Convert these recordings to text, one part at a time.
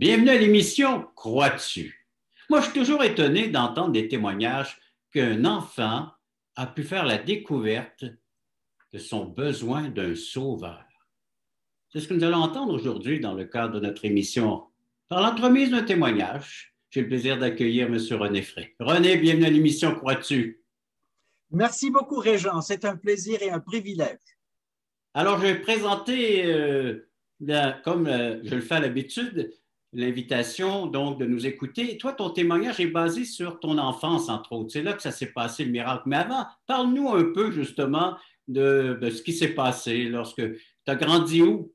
Bienvenue à l'émission Crois-tu? Moi, je suis toujours étonné d'entendre des témoignages qu'un enfant a pu faire la découverte de son besoin d'un sauveur. C'est ce que nous allons entendre aujourd'hui dans le cadre de notre émission. Par l'entremise d'un témoignage, j'ai le plaisir d'accueillir M. René Frey. René, bienvenue à l'émission Crois-tu? Merci beaucoup, Régent. C'est un plaisir et un privilège. Alors, je vais présenter, comme je le fais à l'habitude, l'invitation donc de nous écouter. Toi, ton témoignage est basé sur ton enfance, entre autres. C'est là que ça s'est passé, le miracle. Mais avant, parle-nous un peu justement de ce qui s'est passé lorsque tu as grandi où?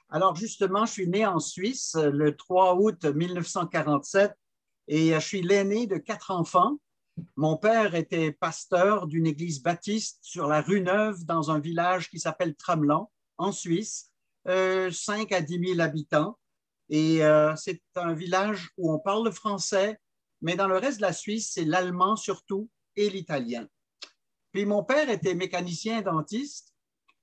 Alors, justement, je suis né en Suisse le 3 août 1947 et je suis l'aîné de 4 enfants. Mon père était pasteur d'une église baptiste sur la rue Neuve dans un village qui s'appelle Tramelan, en Suisse, 5 à 10 000 habitants. Et c'est un village où on parle le français, mais dans le reste de la Suisse, c'est l'allemand surtout et l'italien. Puis mon père était mécanicien dentiste,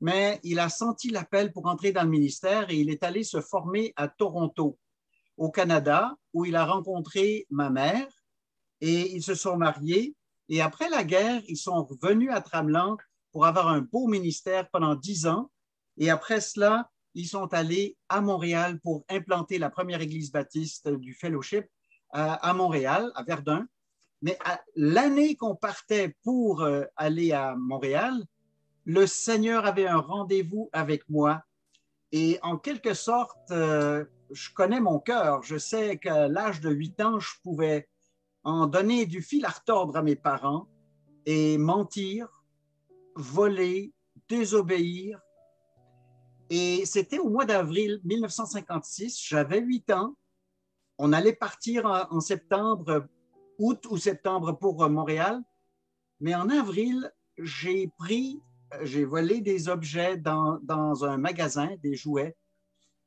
mais il a senti l'appel pour entrer dans le ministère et il est allé se former à Toronto, au Canada, où il a rencontré ma mère et ils se sont mariés. Et après la guerre, ils sont revenus à Tramelan pour avoir un beau ministère pendant 10 ans. Et après cela, ils sont allés à Montréal pour implanter la première église baptiste du Fellowship à Montréal, à Verdun. Mais l'année qu'on partait pour aller à Montréal, le Seigneur avait un rendez-vous avec moi. Et en quelque sorte, je connais mon cœur. Je sais qu'à l'âge de 8 ans, je pouvais en donner du fil à retordre à mes parents et mentir, voler, désobéir. Et c'était au mois d'avril 1956, j'avais 8 ans. On allait partir en septembre, août ou septembre pour Montréal. Mais en avril, j'ai volé des objets dans un magasin, des jouets.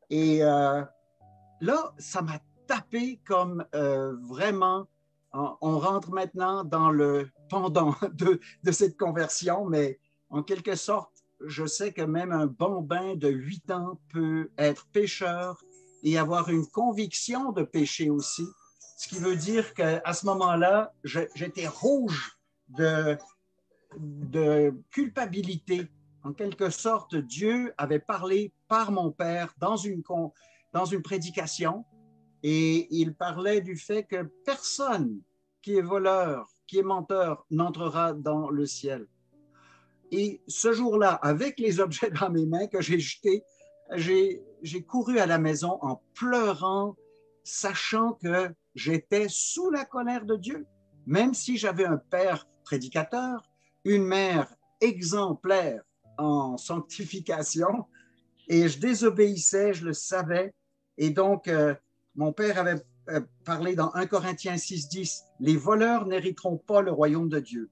Et là, ça m'a tapé comme vraiment, on rentre maintenant dans le pendant de cette conversion, mais en quelque sorte, je sais que même un bambin de 8 ans peut être pécheur et avoir une conviction de péché aussi, ce qui veut dire qu'à ce moment-là, j'étais rouge de culpabilité. En quelque sorte, Dieu avait parlé par mon père dans une prédication et il parlait du fait que personne qui est voleur, qui est menteur, n'entrera dans le ciel. Et ce jour-là, avec les objets dans mes mains que j'ai jetés, j'ai couru à la maison en pleurant, sachant que j'étais sous la colère de Dieu. Même si j'avais un père prédicateur, une mère exemplaire en sanctification, et je désobéissais, je le savais. Et donc, mon père avait parlé dans 1 Corinthiens 6,10, « Les voleurs n'hériteront pas le royaume de Dieu. »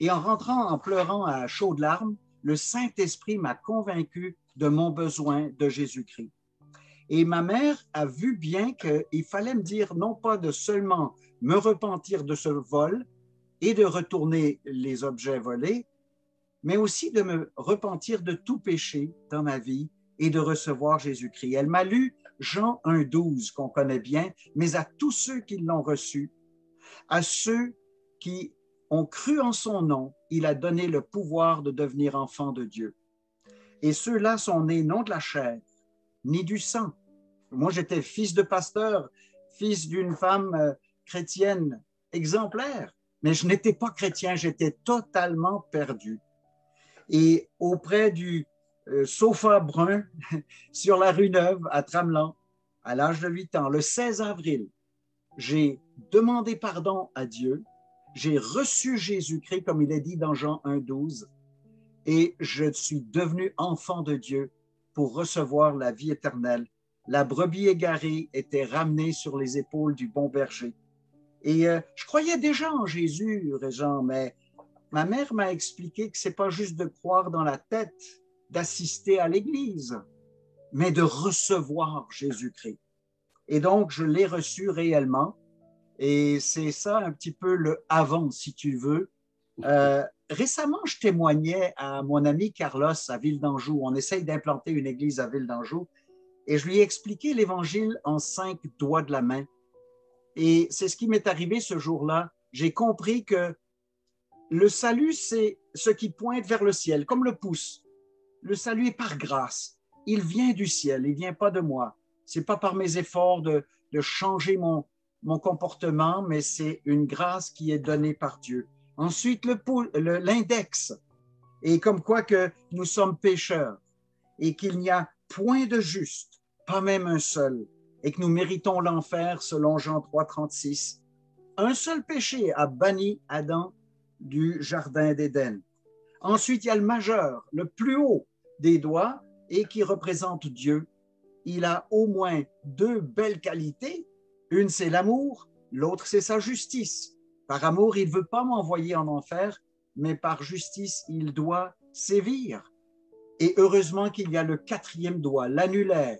Et en rentrant, en pleurant à chaudes larmes, le Saint-Esprit m'a convaincu de mon besoin de Jésus-Christ. Et ma mère a vu bien qu'il fallait me dire non pas de seulement me repentir de ce vol et de retourner les objets volés, mais aussi de me repentir de tout péché dans ma vie et de recevoir Jésus-Christ. Elle m'a lu Jean 1,12 qu'on connaît bien, mais à tous ceux qui l'ont reçu, à ceux qui ont cru en son nom, il a donné le pouvoir de devenir enfants de Dieu. Et ceux-là sont nés non de la chair, ni du sang. Moi, j'étais fils de pasteur, fils d'une femme chrétienne exemplaire, mais je n'étais pas chrétien, j'étais totalement perdu. Et auprès du sofa brun sur la rue Neuve à Tramelan, à l'âge de 8 ans, le 16 avril, j'ai demandé pardon à Dieu, j'ai reçu Jésus-Christ, comme il est dit dans Jean 1,12, et je suis devenu enfant de Dieu pour recevoir la vie éternelle. La brebis égarée était ramenée sur les épaules du bon berger. Et je croyais déjà en Jésus, Régent, mais ma mère m'a expliqué que ce n'est pas juste de croire dans la tête, d'assister à l'Église, mais de recevoir Jésus-Christ. Et donc, je l'ai reçu réellement. Et c'est ça un petit peu le avant, si tu veux. Récemment, je témoignais à mon ami Carlos à Ville d'Anjou. On essaye d'implanter une église à Ville d'Anjou. et je lui ai expliqué l'Évangile en 5 doigts de la main. Et c'est ce qui m'est arrivé ce jour-là. J'ai compris que le salut, c'est ce qui pointe vers le ciel, comme le pouce. Le salut est par grâce. Il vient du ciel, il ne vient pas de moi. Ce n'est pas par mes efforts de changer mon comportement, mais c'est une grâce qui est donnée par Dieu. Ensuite, l'index, et comme quoi que nous sommes pécheurs et qu'il n'y a point de juste, pas même un seul, et que nous méritons l'enfer selon Jean 3, 36. Un seul péché a banni Adam du jardin d'Éden. Ensuite, il y a le majeur, le plus haut des doigts et qui représente Dieu. Il a au moins 2 belles qualités. Une, c'est l'amour, l'autre, c'est sa justice. Par amour, il ne veut pas m'envoyer en enfer, mais par justice, il doit sévir. Et heureusement qu'il y a le 4e doigt, l'annulaire,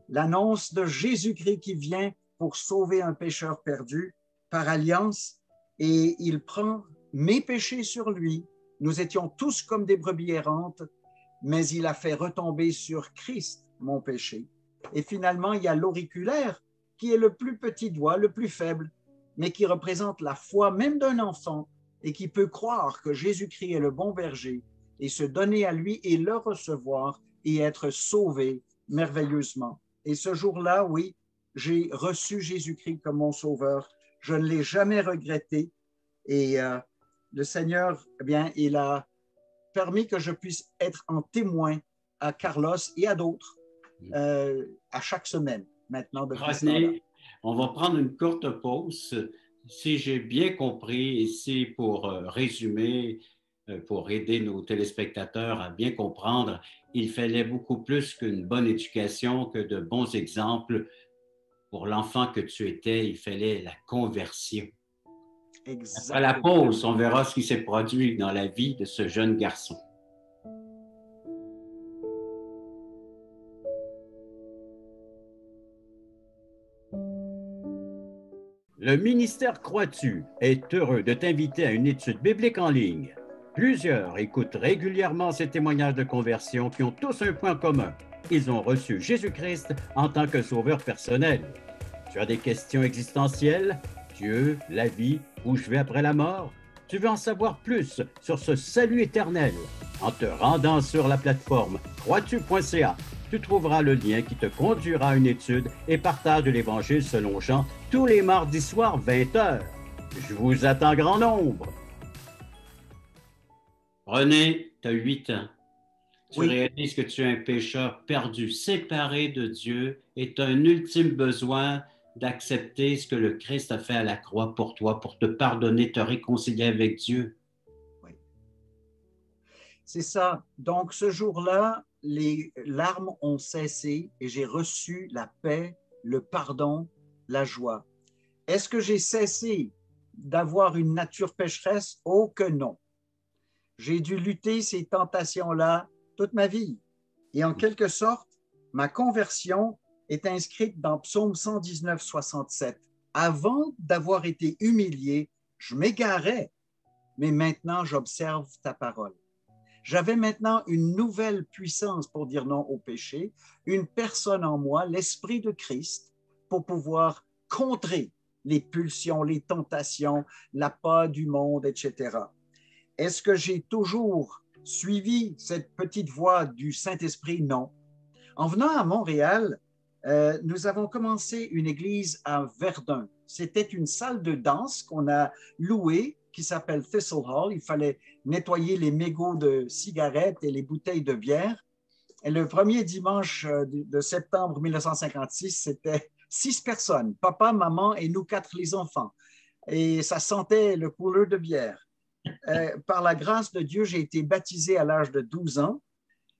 l'annonce de Jésus-Christ qui vient pour sauver un pécheur perdu par alliance, et il prend mes péchés sur lui. Nous étions tous comme des brebis errantes, mais il a fait retomber sur Christ mon péché. Et finalement, il y a l'auriculaire, qui est le plus petit doigt, le plus faible, mais qui représente la foi même d'un enfant et qui peut croire que Jésus-Christ est le bon berger et se donner à lui et le recevoir et être sauvé merveilleusement. Et ce jour-là, oui, j'ai reçu Jésus-Christ comme mon sauveur. Je ne l'ai jamais regretté. Et le Seigneur, eh bien, il a permis que je puisse être en témoin à Carlos et à d'autres à chaque semaine maintenant. Rodney, on va prendre une courte pause. Si j'ai bien compris, ici pour résumer, pour aider nos téléspectateurs à bien comprendre, il fallait beaucoup plus qu'une bonne éducation, que de bons exemples. Pour l'enfant que tu étais, il fallait la conversion. Exactement. Après la pause, on verra ce qui s'est produit dans la vie de ce jeune garçon. Le ministère Crois-tu est heureux de t'inviter à une étude biblique en ligne. Plusieurs écoutent régulièrement ces témoignages de conversion qui ont tous un point commun. Ils ont reçu Jésus-Christ en tant que sauveur personnel. Tu as des questions existentielles? Dieu, la vie, où je vais après la mort? Tu veux en savoir plus sur ce salut éternel? En te rendant sur la plateforme croistu.ca, tu trouveras le lien qui te conduira à une étude et partage de l'Évangile selon Jean tous les mardis soirs 20h. Je vous attends grand nombre. René, tu as 8 ans. Tu réalises que tu es un pécheur perdu, séparé de Dieu, et tu as un ultime besoin d'accepter ce que le Christ a fait à la croix pour toi, pour te pardonner, te réconcilier avec Dieu. Oui. C'est ça. Donc, ce jour-là, les larmes ont cessé et j'ai reçu la paix, le pardon, la joie. Est-ce que j'ai cessé d'avoir une nature pécheresse? Oh que non. J'ai dû lutter ces tentations-là toute ma vie. Et en quelque sorte, ma conversion est inscrite dans Psaume 119, 67. Avant d'avoir été humilié, je m'égarais, mais maintenant j'observe ta parole. J'avais maintenant une nouvelle puissance pour dire non au péché, une personne en moi, l'Esprit de Christ, pour pouvoir contrer les pulsions, les tentations, la peur du monde, etc. Est-ce que j'ai toujours suivi cette petite voie du Saint-Esprit? Non. En venant à Montréal, nous avons commencé une église à Verdun. C'était une salle de danse qu'on a louée qui s'appelle Thistle Hall. Il fallait nettoyer les mégots de cigarettes et les bouteilles de bière. Et le premier dimanche de septembre 1956, c'était 6 personnes, papa, maman et nous 4 les enfants. Et ça sentait le couleur de bière. Par la grâce de Dieu, j'ai été baptisé à l'âge de 12 ans.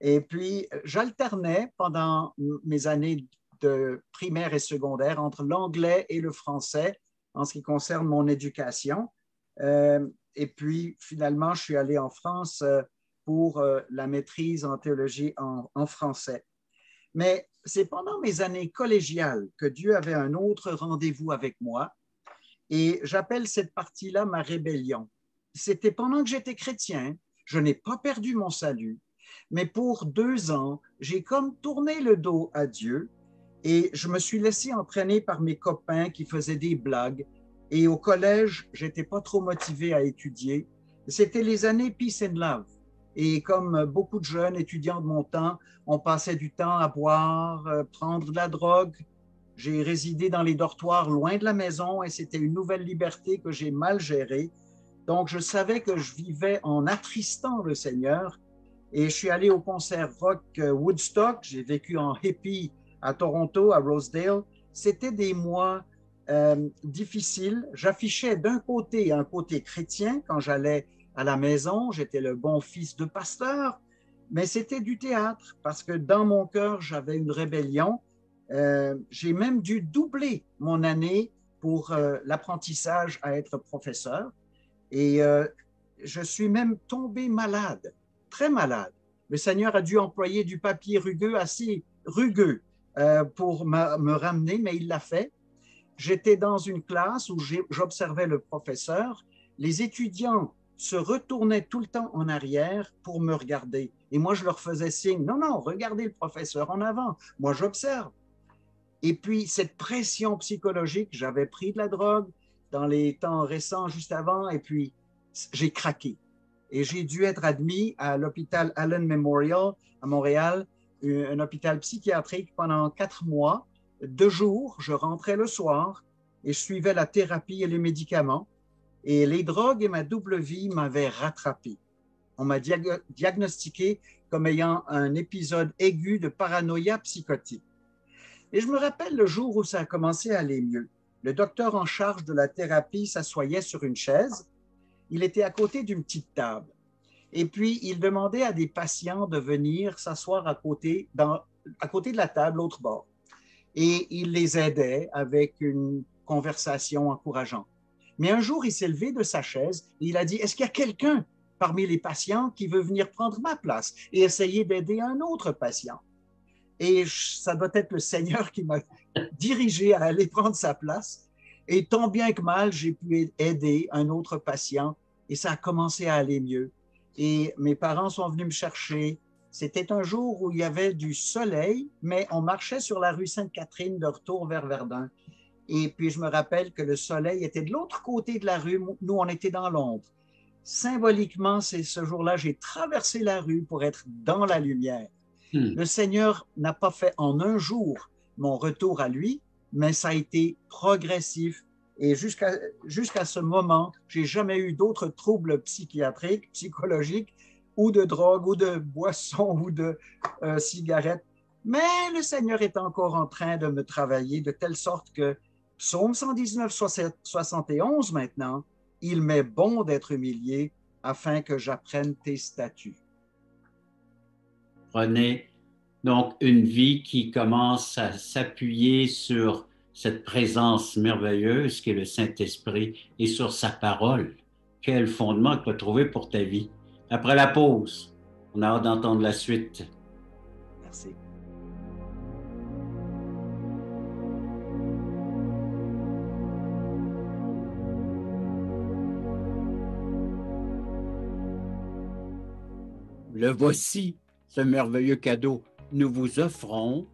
Et puis, j'alternais pendant mes années de primaire et secondaire entre l'anglais et le français en ce qui concerne mon éducation. Et puis, finalement, je suis allé en France pour la maîtrise en théologie en français. Mais c'est pendant mes années collégiales que Dieu avait un autre rendez-vous avec moi. Et j'appelle cette partie-là ma rébellion. C'était pendant que j'étais chrétien, je n'ai pas perdu mon salut, mais pour 2 ans, j'ai comme tourné le dos à Dieu Et je me suis laissé entraîner par mes copains qui faisaient des blagues. Et au collège, j'étais pas trop motivé à étudier. C'était les années Peace and Love. Et comme beaucoup de jeunes étudiants de mon temps, on passait du temps à boire, prendre de la drogue. J'ai résidé dans les dortoirs loin de la maison et c'était une nouvelle liberté que j'ai mal gérée. Donc, je savais que je vivais en attristant le Seigneur. Et je suis allé au concert rock Woodstock. J'ai vécu en hippie à Toronto, à Rosedale. C'était des mois difficiles. J'affichais d'un côté un côté chrétien quand j'allais à la maison. J'étais le bon fils de pasteur, mais c'était du théâtre parce que dans mon cœur, j'avais une rébellion. J'ai même dû doubler mon année pour l'apprentissage à être professeur. Et je suis même tombé malade, très malade. Le Seigneur a dû employer du papier rugueux, assez rugueux, pour me ramener, mais il l'a fait. J'étais dans une classe où j'observais le professeur. Les étudiants se retournaient tout le temps en arrière pour me regarder. Et moi, je leur faisais signe, non, non, regardez le professeur en avant. Moi, j'observe. Et puis, cette pression psychologique, j'avais pris de la drogue dans les temps récents, juste avant, et puis j'ai craqué. Et j'ai dû être admis à l'hôpital Allen Memorial à Montréal, un hôpital psychiatrique pendant 4 mois. 2 jours, je rentrais le soir et je suivais la thérapie et les médicaments. Et les drogues et ma double vie m'avaient rattrapé. On m'a diagnostiqué comme ayant un épisode aigu de paranoïa psychotique. Et je me rappelle le jour où ça a commencé à aller mieux. Le docteur en charge de la thérapie s'assoyait sur une chaise. Il était à côté d'une petite table. Et puis, il demandait à des patients de venir s'asseoir à côté de la table, l'autre bord. Et il les aidait avec une conversation encourageante. Mais un jour, il s'est levé de sa chaise et il a dit, est-ce qu'il y a quelqu'un parmi les patients qui veut venir prendre ma place et essayer d'aider un autre patient? Et ça doit être le Seigneur qui m'a dirigé à aller prendre sa place. Et tant bien que mal, j'ai pu aider un autre patient et ça a commencé à aller mieux. Et mes parents sont venus me chercher. C'était un jour où il y avait du soleil, mais on marchait sur la rue Sainte-Catherine de retour vers Verdun. Et puis, je me rappelle que le soleil était de l'autre côté de la rue. Nous, on était dans l'ombre. Symboliquement, c'est ce jour-là, j'ai traversé la rue pour être dans la lumière. Le Seigneur n'a pas fait en un jour mon retour à lui, mais ça a été progressif. Et jusqu'à ce moment, je n'ai jamais eu d'autres troubles psychiatriques, psychologiques, ou de drogue, ou de boissons, ou de cigarettes. Mais le Seigneur est encore en train de me travailler de telle sorte que Psaume 119, 71 maintenant, il m'est bon d'être humilié afin que j'apprenne tes statuts. Prenez donc une vie qui commence à s'appuyer sur cette présence merveilleuse qu'est le Saint-Esprit et sur sa parole. Quel fondement que tu as trouvé pour ta vie. Après la pause, on a hâte d'entendre la suite. Merci. Le voici, ce merveilleux cadeau. Nous vous offrons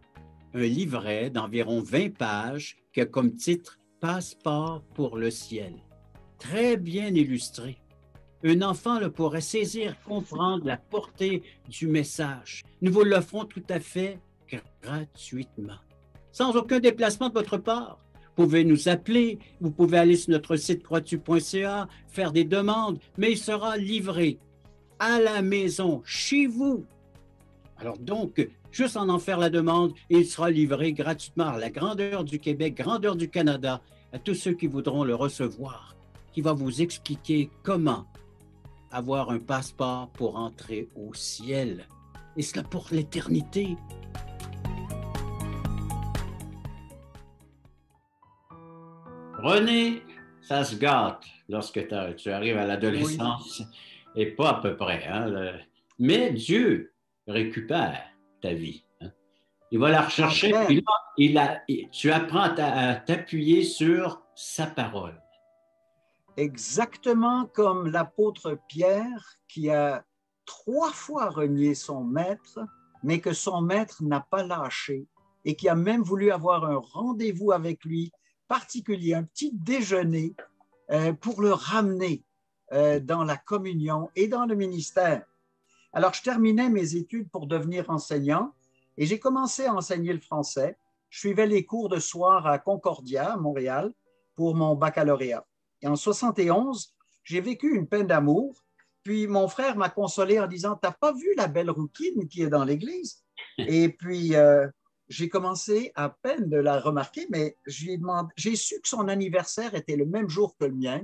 un livret d'environ 20 pages qui a comme titre Passeport pour le ciel. Très bien illustré. Un enfant le pourrait saisir, comprendre la portée du message. Nous vous l'offrons tout à fait gratuitement, sans aucun déplacement de votre part. Vous pouvez nous appeler, vous pouvez aller sur notre site croixtu.ca, faire des demandes, mais il sera livré à la maison, chez vous. Alors donc, juste en faire la demande, et il sera livré gratuitement à la grandeur du Québec, grandeur du Canada, à tous ceux qui voudront le recevoir, qui va vous expliquer comment avoir un passeport pour entrer au ciel. Et cela pour l'éternité. René, ça se gâte lorsque tu arrives à l'adolescence, oui. Et pas à peu près. Hein, mais Dieu récupère ta vie. Hein. Il va la rechercher, puis là, tu apprends à t'appuyer sur sa parole. Exactement comme l'apôtre Pierre qui a 3 fois renié son maître, mais que son maître n'a pas lâché. et qui a même voulu avoir un rendez-vous avec lui particulier, un petit déjeuner pour le ramener dans la communion et dans le ministère. Alors, je terminais mes études pour devenir enseignant et j'ai commencé à enseigner le français. Je suivais les cours de soir à Concordia, à Montréal, pour mon baccalauréat. Et en 71, j'ai vécu une peine d'amour. Puis mon frère m'a consolé en disant, t'as pas vu la belle rouquine qui est dans l'église? Et puis, j'ai commencé à peine de la remarquer, mais j'ai su que son anniversaire était le même jour que le mien.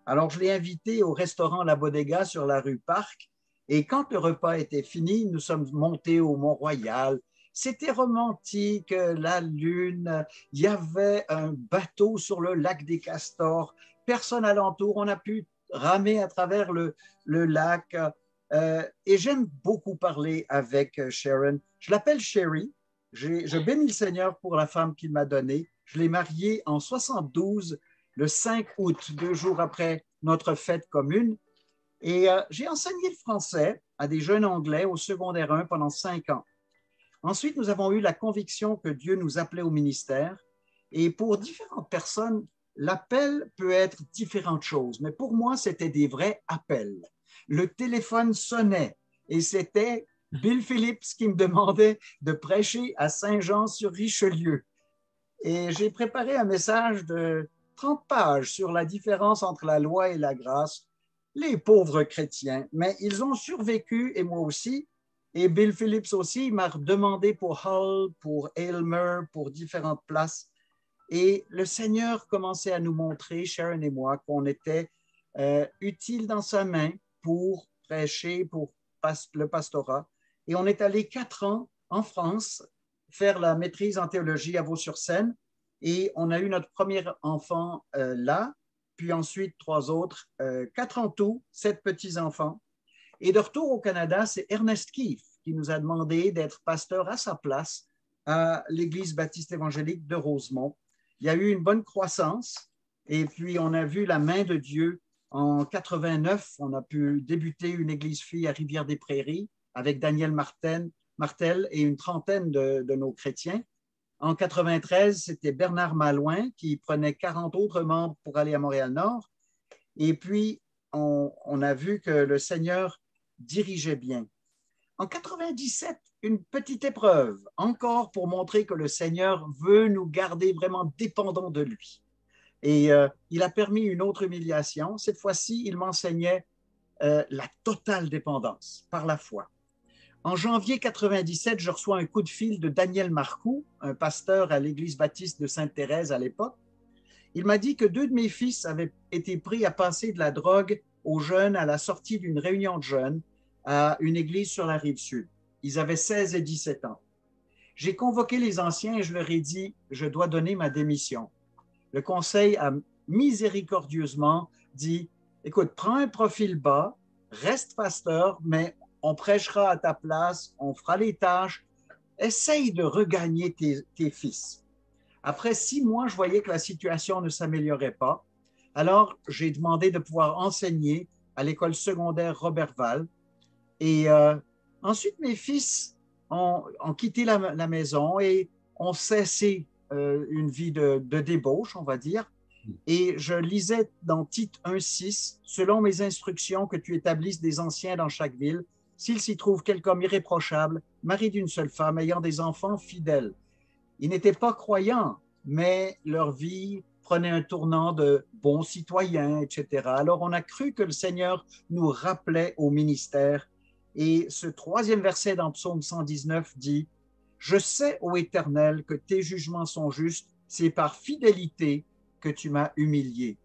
Alors, je l'ai invité au restaurant La Bodega sur la rue Parc. Et quand le repas était fini, nous sommes montés au Mont-Royal. C'était romantique, la lune, il y avait un bateau sur le lac des Castors, personne alentour, on a pu ramer à travers le lac. Et j'aime beaucoup parler avec Sharon. Je l'appelle Sherry. Je bénis le Seigneur pour la femme qu'il m'a donnée. Je l'ai mariée en 72, le 5 août, 2 jours après notre fête commune. Et j'ai enseigné le français à des jeunes Anglais au secondaire 1 pendant 5 ans. Ensuite, nous avons eu la conviction que Dieu nous appelait au ministère. Et pour différentes personnes, l'appel peut être différentes choses. Mais pour moi, c'était des vrais appels. Le téléphone sonnait et c'était Bill Phillips qui me demandait de prêcher à Saint-Jean-sur-Richelieu. Et j'ai préparé un message de 30 pages sur la différence entre la loi et la grâce. Les pauvres chrétiens, mais ils ont survécu et moi aussi. Et Bill Phillips aussi m'a demandé pour Hull, pour Aylmer, pour différentes places. Et le Seigneur commençait à nous montrer, Sharon et moi, qu'on était utiles dans sa main pour prêcher, pour le pastorat. Et on est allé 4 ans en France faire la maîtrise en théologie à Vaux-sur-Seine. Et on a eu notre premier enfant là, puis ensuite 3 autres, 4 en tout, 7 petits-enfants. Et de retour au Canada, c'est Ernest Keefe qui nous a demandé d'être pasteur à sa place à l'Église baptiste évangélique de Rosemont. Il y a eu une bonne croissance et puis on a vu la main de Dieu. En 89, on a pu débuter une église fille à Rivière-des-Prairies avec Daniel Martel et une trentaine de nos chrétiens. En 93, c'était Bernard Malouin qui prenait 40 autres membres pour aller à Montréal-Nord. Et puis, on a vu que le Seigneur dirigeait bien. En 97, une petite épreuve, encore pour montrer que le Seigneur veut nous garder vraiment dépendants de lui. Et il a permis une autre humiliation. Cette fois-ci, il m'enseignait la totale dépendance par la foi. En janvier 97, je reçois un coup de fil de Daniel Marcoux, un pasteur à l'Église baptiste de Sainte-Thérèse à l'époque. Il m'a dit que 2 de mes fils avaient été pris à passer de la drogue aux jeunes à la sortie d'une réunion de jeunes à une église sur la rive sud. Ils avaient 16 et 17 ans. J'ai convoqué les anciens et je leur ai dit, je dois donner ma démission. Le conseil a miséricordieusement dit, écoute, prends un profil bas, reste pasteur, mais on prêchera à ta place, on fera les tâches, essaye de regagner tes fils. Après 6 mois, je voyais que la situation ne s'améliorait pas. Alors, j'ai demandé de pouvoir enseigner à l'école secondaire Roberval. Et ensuite, mes fils ont quitté la maison et ont cessé une vie de débauche, on va dire. Et je lisais dans Tite 1,6, selon mes instructions, que tu établisses des anciens dans chaque ville, s'il s'y trouve quelque homme irréprochable, mari d'une seule femme, ayant des enfants fidèles. Ils n'étaient pas croyants, mais leur vie prenait un tournant de bons citoyens, etc. Alors on a cru que le Seigneur nous rappelait au ministère. Et ce 3e verset dans Psaume 119 dit, « Je sais, ô Éternel, que tes jugements sont justes, c'est par fidélité que tu m'as humilié. »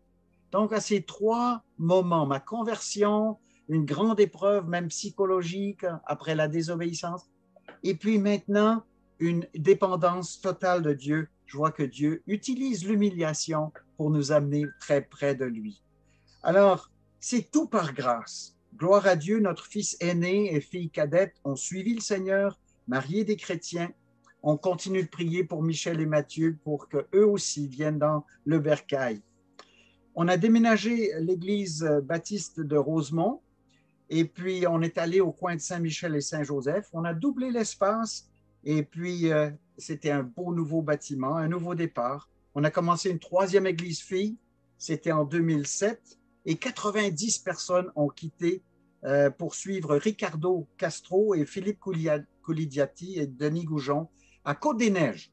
Donc à ces 3 moments, ma conversion, une grande épreuve même psychologique après la désobéissance, et puis maintenant une dépendance totale de Dieu, je vois que Dieu utilise l'humiliation pour nous amener très près de lui. Alors, c'est tout par grâce. Gloire à Dieu, notre fils aîné et fille cadette ont suivi le Seigneur, mariés des chrétiens. On continue de prier pour Michel et Mathieu pour qu'eux aussi viennent dans le bercail. On a déménagé l'église baptiste de Rosemont et puis on est allé au coin de Saint-Michel et Saint-Joseph. On a doublé l'espace et puis c'était un beau nouveau bâtiment, un nouveau départ. On a commencé une troisième église fille, c'était en 2007, et 90 personnes ont quitté pour suivre Ricardo Castro et Philippe Coulidiati et Denis Goujon à Côte-des-Neiges.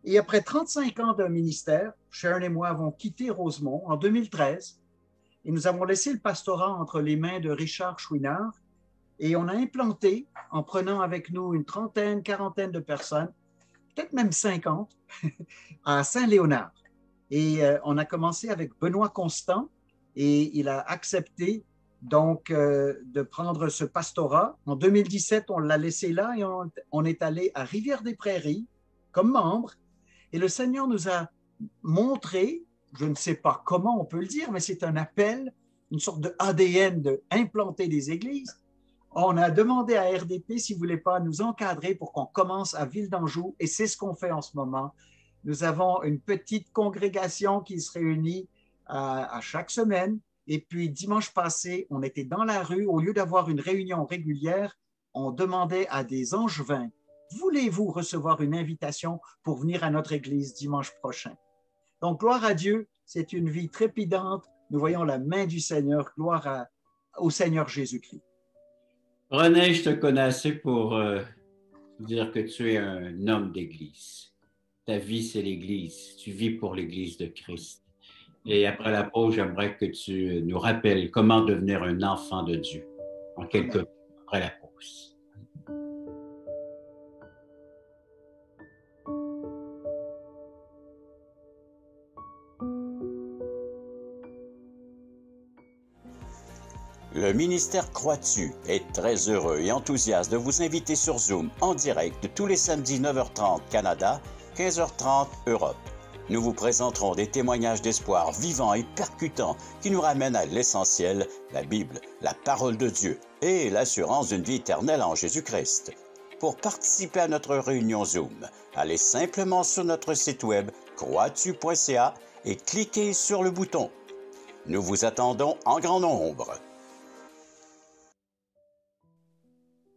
Et après 35 ans d'un ministère, Sharon et moi avons quitté Rosemont en 2013 et nous avons laissé le pastorat entre les mains de Richard Chouinard et on a implanté, en prenant avec nous une trentaine, quarantaine de personnes, peut-être même 50, à Saint-Léonard. Et on a commencé avec Benoît Constant et il a accepté donc de prendre ce pastorat. En 2017, on l'a laissé là et on est allé à Rivière-des-Prairies comme membre. Et le Seigneur nous a montré, je ne sais pas comment on peut le dire, mais c'est un appel, une sorte de ADN d'implanter des églises. On a demandé à RDP s'il ne voulait pas nous encadrer pour qu'on commence à Ville d'Anjou et c'est ce qu'on fait en ce moment. Nous avons une petite congrégation qui se réunit à chaque semaine. Et puis, dimanche passé, on était dans la rue. Au lieu d'avoir une réunion régulière, on demandait à des angevins, voulez-vous recevoir une invitation pour venir à notre église dimanche prochain? Donc, gloire à Dieu, c'est une vie trépidante. Nous voyons la main du Seigneur. Gloire au Seigneur Jésus-Christ. René, je te connais assez pour dire que tu es un homme d'église. Ta vie, c'est l'Église. Tu vis pour l'Église de Christ. Et après la pause, j'aimerais que tu nous rappelles comment devenir un enfant de Dieu en quelques mots après la pause. Le ministère Crois-tu est très heureux et enthousiaste de vous inviter sur Zoom en direct tous les samedis 9h30 Canada, 15h30 Europe. Nous vous présenterons des témoignages d'espoir vivants et percutants qui nous ramènent à l'essentiel, la Bible, la parole de Dieu et l'assurance d'une vie éternelle en Jésus-Christ. Pour participer à notre réunion Zoom, allez simplement sur notre site web croistu.ca et cliquez sur le bouton. Nous vous attendons en grand nombre.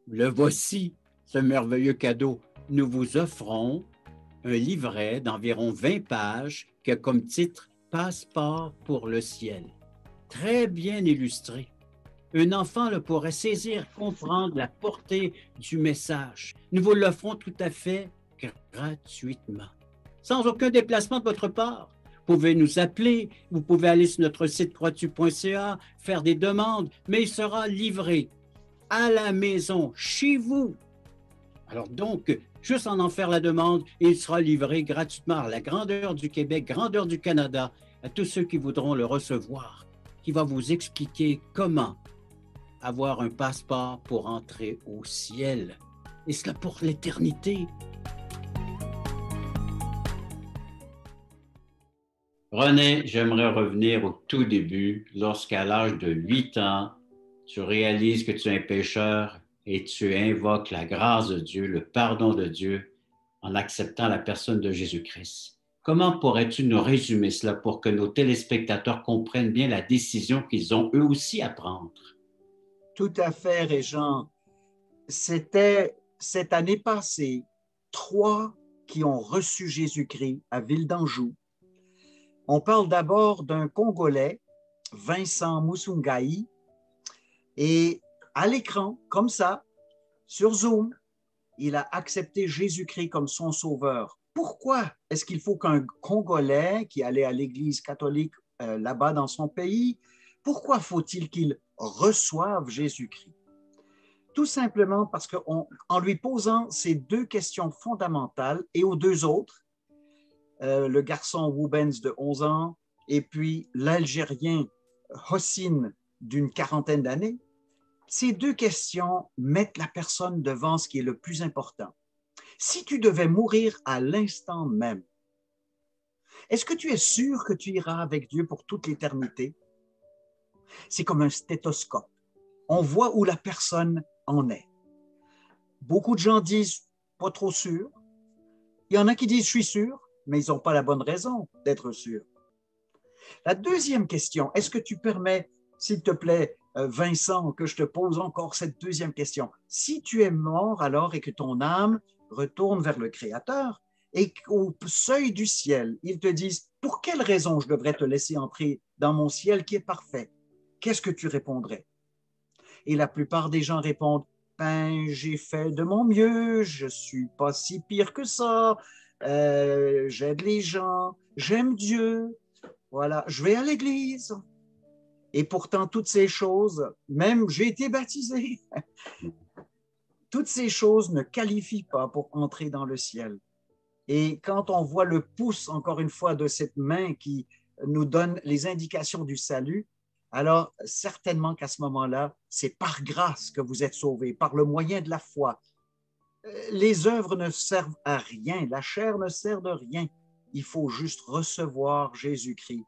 Le voici, ce merveilleux cadeau. Nous vous offrons un livret d'environ 20 pages qui a comme titre « Passeport pour le ciel ». Très bien illustré. Un enfant le pourrait saisir, comprendre la portée du message. Nous vous l'offrons tout à fait gratuitement, sans aucun déplacement de votre part. Vous pouvez nous appeler, vous pouvez aller sur notre site croistu.ca, faire des demandes, mais il sera livré à la maison, chez vous. Alors donc, juste en faire la demande, et il sera livré gratuitement à la grandeur du Québec, grandeur du Canada, à tous ceux qui voudront le recevoir, qui va vous expliquer comment avoir un passeport pour entrer au ciel, et cela pour l'éternité. René, j'aimerais revenir au tout début, lorsqu'à l'âge de 8 ans, tu réalises que tu es un pécheur et tu invoques la grâce de Dieu, le pardon de Dieu en acceptant la personne de Jésus-Christ. Comment pourrais-tu nous résumer cela pour que nos téléspectateurs comprennent bien la décision qu'ils ont eux aussi à prendre? Tout à fait, Régent. C'était cette année passée, 3 qui ont reçu Jésus-Christ à Ville d'Anjou. On parle d'abord d'un Congolais, Vincent Musungai, et à l'écran, comme ça, sur Zoom, il a accepté Jésus-Christ comme son sauveur. Pourquoi est-ce qu'il faut qu'un Congolais qui allait à l'église catholique là-bas dans son pays, pourquoi faut-il qu'il reçoive Jésus-Christ? Tout simplement parce qu'en lui posant ces 2 questions fondamentales et aux 2 autres, le garçon Woubens de 11 ans et puis l'Algérien Hossine d'une quarantaine d'années, ces 2 questions mettent la personne devant ce qui est le plus important. Si tu devais mourir à l'instant même, est-ce que tu es sûr que tu iras avec Dieu pour toute l'éternité? C'est comme un stéthoscope. On voit où la personne en est. Beaucoup de gens disent « pas trop sûr ». Il y en a qui disent « je suis sûr », mais ils n'ont pas la bonne raison d'être sûrs. La deuxième question, est-ce que tu permets, s'il te plaît, Vincent, que je te pose encore cette deuxième question? Si tu es mort alors et que ton âme retournent vers le Créateur et qu'au seuil du ciel, ils te disent, pour quelle raison je devrais te laisser entrer dans mon ciel qui est parfait? Qu'est-ce que tu répondrais? Et la plupart des gens répondent, ben, j'ai fait de mon mieux, je ne suis pas si pire que ça, j'aide les gens, j'aime Dieu, voilà, je vais à l'église. Et pourtant, toutes ces choses, même j'ai été baptisé, toutes ces choses ne qualifient pas pour entrer dans le ciel. Et quand on voit le pouce, encore une fois, de cette main qui nous donne les indications du salut, alors certainement qu'à ce moment-là, c'est par grâce que vous êtes sauvés, par le moyen de la foi. Les œuvres ne servent à rien, la chair ne sert de rien. Il faut juste recevoir Jésus-Christ.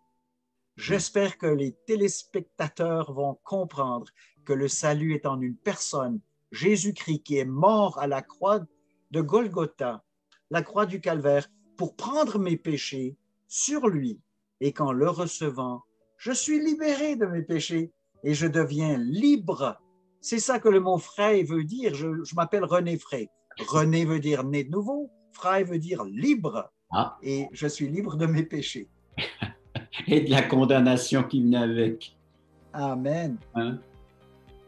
J'espère que les téléspectateurs vont comprendre que le salut est en une personne, Jésus-Christ, qui est mort à la croix de Golgotha, la croix du Calvaire, pour prendre mes péchés sur lui. Et qu'en le recevant, je suis libéré de mes péchés et je deviens libre. C'est ça que le mot Frey veut dire. Je m'appelle René Frey. René veut dire né de nouveau. Frey veut dire libre. Ah. Et je suis libre de mes péchés. Et de la condamnation qui venait avec. Amen. Hein?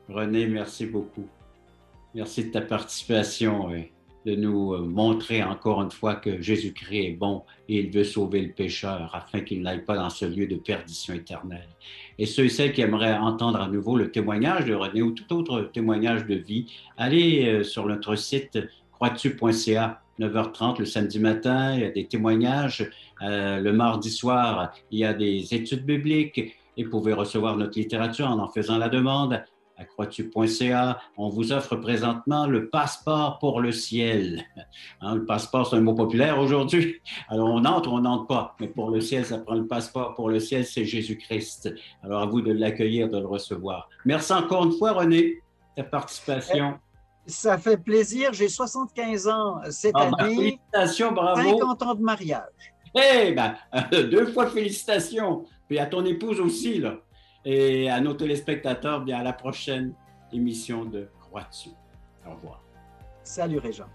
René, merci beaucoup. Merci de ta participation et de nous montrer encore une fois que Jésus-Christ est bon et il veut sauver le pécheur afin qu'il n'aille pas dans ce lieu de perdition éternelle. Et ceux et celles qui aimeraient entendre à nouveau le témoignage de René ou tout autre témoignage de vie, allez sur notre site croixtu.ca, 9h30 le samedi matin, il y a des témoignages. Le mardi soir, il y a des études bibliques et vous pouvez recevoir notre littérature en faisant la demande à croixtu.ca. On vous offre présentement le passeport pour le ciel. Hein, le passeport, c'est un mot populaire aujourd'hui. Alors, on entre ou on n'entre pas. Mais pour le ciel, ça prend le passeport. Pour le ciel, c'est Jésus-Christ. Alors, à vous de l'accueillir, de le recevoir. Merci encore une fois, René, ta participation. Ça fait plaisir. J'ai 75 ans cette année. Félicitations, bravo. 50 ans de mariage. Eh bien, 2 fois félicitations. Puis à ton épouse aussi, là. Et à nos téléspectateurs, bien à la prochaine émission de Croix-tu. Au revoir. Salut Régent.